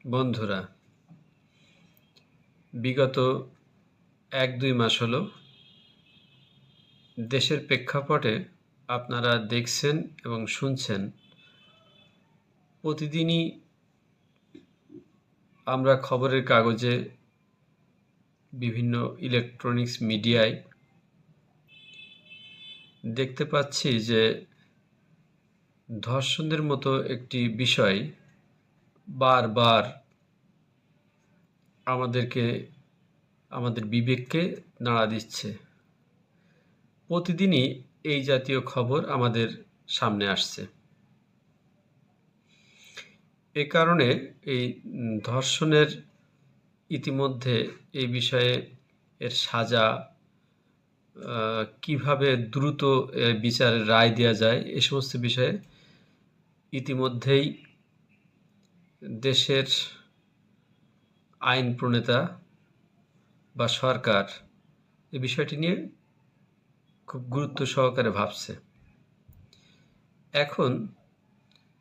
বন্ধুরা, বিগত ১-২ মাস হলো দেশের প্রেক্ষাপটে আপনারা দেখছেন এবং শুনছেন, প্রতিদিনই আমরা খবরের কাগজে, বিভিন্ন ইলেকট্রনিক্স মিডিয়ায় দেখতে পাচ্ছি যে ধর্ষণের মতো একটি বিষয় বারবার আমাদের বিবেককে নাড়া দিচ্ছে। প্রতিদিনই এই জাতীয় খবর আমাদের সামনে আসছে। এ কারণে এই ধর্ষণের ইতিমধ্যে এই বিষয়ে এর সাজা কিভাবে দ্রুত বিচারের রায় দেওয়া যায়, এ সমস্ত বিষয়ে ইতিমধ্যেই দেশের আইন প্রণেতা বা সরকার এই বিষয়টি নিয়ে খুব গুরুত্ব সহকারে ভাবছে। এখন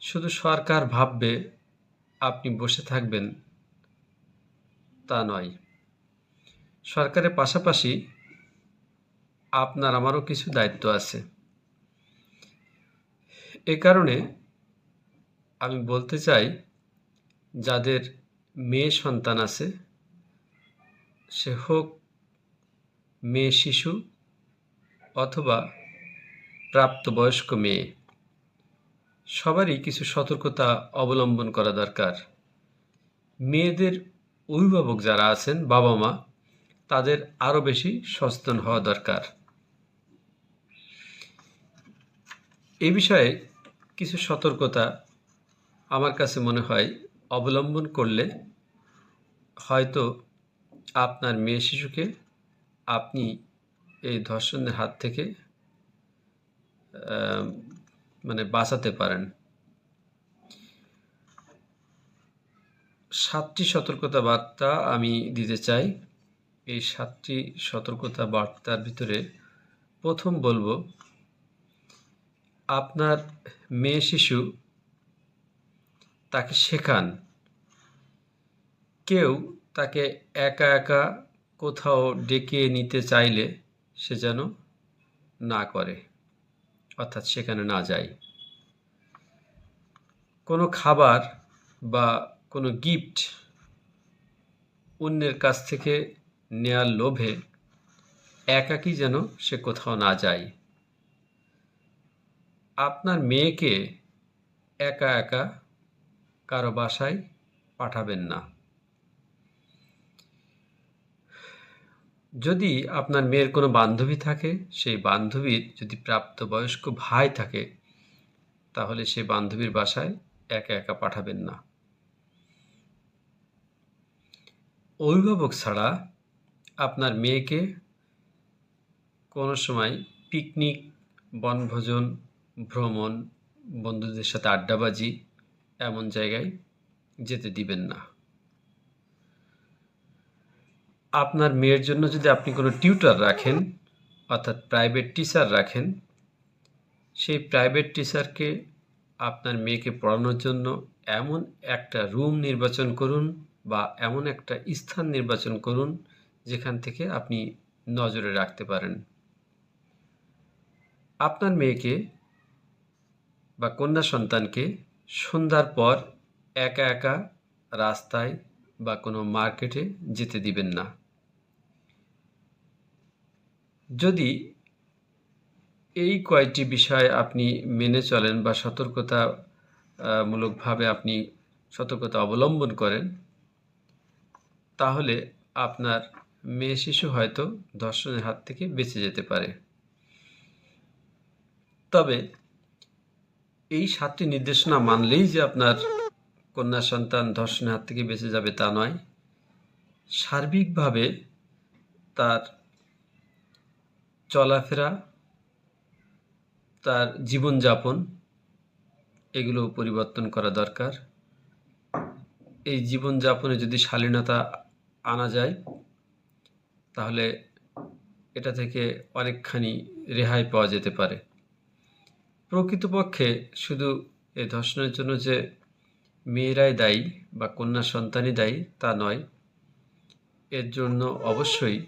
শুধু সরকার ভাববে, আপনি বসে থাকবেন তা নয়। সরকারের পাশাপাশি আপনার আমারও কিছু দায়িত্ব আছে। এ কারণে আমি বলতে চাই, যাদের মেয়ে সন্তান আছে, সে হোক মেয়ে শিশু অথবা প্রাপ্তবয়স্ক মেয়ে, সবারই কিছু সতর্কতা অবলম্বন করা দরকার। মেয়েদের অভিভাবক যারা আছেন, বাবা মা, তাদের আরও বেশি সচেতন হওয়া দরকার। এ বিষয়ে কিছু সতর্কতা আমার কাছে মনে হয় অবলম্বন করলে হয়তো আপনার মেয়ে শিশুকে আপনি এই ধর্ষণের হাত থেকে বাঁচাতে পারেন। 7টি সতর্কতা বার্তা আমি দিতে চাই। এই 7টি সতর্কতা বার্তার ভিতরে প্রথম বলবো, আপনার মেয়ে শিশু তাকে শেখান, কেউ তাকে একা একা কোথাও ডেকে নিতে চাইলে সে যেন না করে, অর্থাৎ সেখানে না যায়। কোনো খাবার বা কোনো গিফট অন্যের কাছ থেকে নেয়ার লোভে একাকী যেন সে কোথাও না যায়। আপনার মেয়েকে একা একা কারো বাসায় পাঠাবেন না। যদি আপনার মেয়ের কোনো বান্ধবী থাকে, সেই বান্ধবীর যদি প্রাপ্তবয়স্ক ভাই থাকে, তাহলে সেই বান্ধবীর বাসায় একা একা পাঠাবেন না। অভিভাবক ছাড়া আপনার মেয়েকে কোনো সময় পিকনিক, বনভোজন, ভ্রমণ, বন্ধুদের সাথে আড্ডাবাজি এমন জায়গায় যেতে দিবেন না। আপনার মেয়ের জন্য যদি আপনি কোনো টিউটর রাখেন, অর্থাৎ প্রাইভেট টিচার রাখেন, সেই প্রাইভেট টিচারকে আপনার মেয়েকে পড়ানোর জন্য এমন একটা রুম নির্বাচন করুন বা এমন একটা স্থান নির্বাচন করুন যেখান থেকে আপনি নজরে রাখতে পারেন। আপনার মেয়েকে বা কন্যা সন্তানকে সন্ধ্যার পর একা একা রাস্তায় বা কোনো মার্কেটে যেতে দিবেন না। যদি এই কয়েকটি বিষয় আপনি মেনে চলেন বা সতর্কতামূলকভাবে আপনি সতর্কতা অবলম্বন করেন, তাহলে আপনার মেয়ে শিশু হয়তো ধর্ষণের হাত থেকে বেঁচে যেতে পারে। তবে এই 7টি নির্দেশনা মানলেই যে আপনার কন্যা সন্তান ধর্ষণের হাত থেকে বেঁচে যাবে তা নয়। সার্বিকভাবে তার চলাফেরা, তার জীবনযাপন, এগুলো পরিবর্তন করা দরকার। এই জীবনযাপনে যদি শালীনতা আনা যায়, তাহলে এটা থেকে অনেকখানি রেহাই পাওয়া যেতে পারে। প্রকৃতপক্ষে শুধু এই ধর্ষণের জন্য যে মেয়েরাই দায়ী বা কন্যা সন্তানই দায়ী তা নয়। এর জন্য অবশ্যই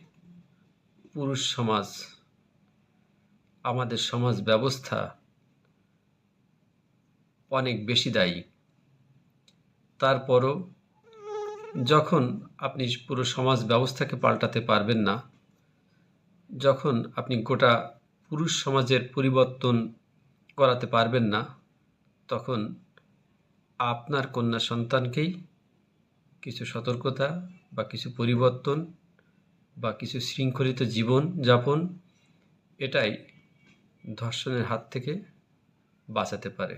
পুরুষ সমাজ, আমাদের সমাজ ব্যবস্থা অনেক বেশি দায়ী। তারপরও যখন আপনি পুরো সমাজ ব্যবস্থাকে পাল্টাতে পারবেন না, যখন আপনি গোটা পুরুষ সমাজের পরিবর্তন করাতে পারবেন না, তখন আপনার কন্যা সন্তানকেই কিছু সতর্কতা বা কিছু পরিবর্তন বা কিছু শৃঙ্খলিত জীবন যাপন, এটাই ধর্ষণের হাত থেকে বাঁচাতে পারে।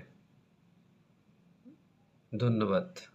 ধন্যবাদ।